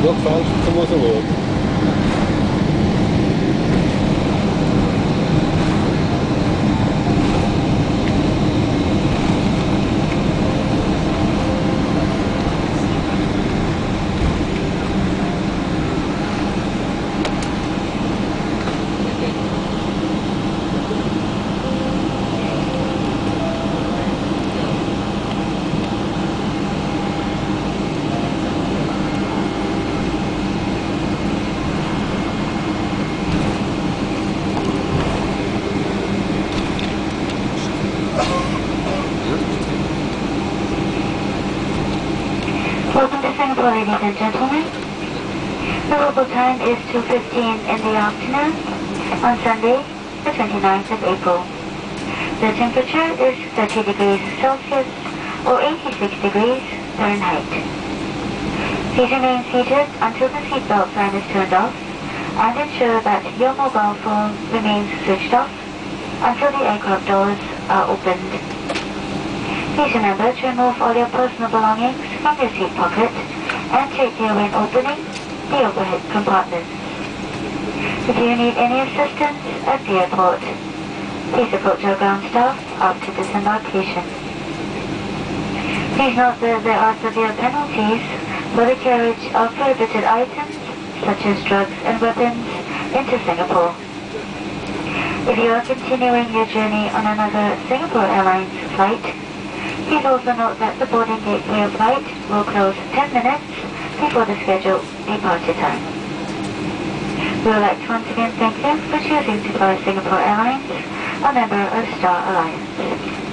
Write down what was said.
Look fast towards the road. Welcome to Singapore, ladies and gentlemen. The local time is 2:15 in the afternoon on Sunday, the 29th of April. The temperature is 30 degrees Celsius or 86 degrees Fahrenheit. Please remain seated until the seatbelt sign is turned off and ensure that your mobile phone remains switched off until the aircraft doors are opened. Please remember to remove all your personal belongings from your seat pocket and take care when opening the overhead compartments. If you need any assistance at the airport, please approach our ground staff after disembarkation. Please note that there are severe penalties for the carriage of prohibited items such as drugs and weapons into Singapore. If you are continuing your journey on another Singapore Airlines flight, please also note that the boarding gate for your flight will close 10 minutes before the scheduled departure time. We would like to once again thank you for choosing to fly Singapore Airlines, a member of Star Alliance.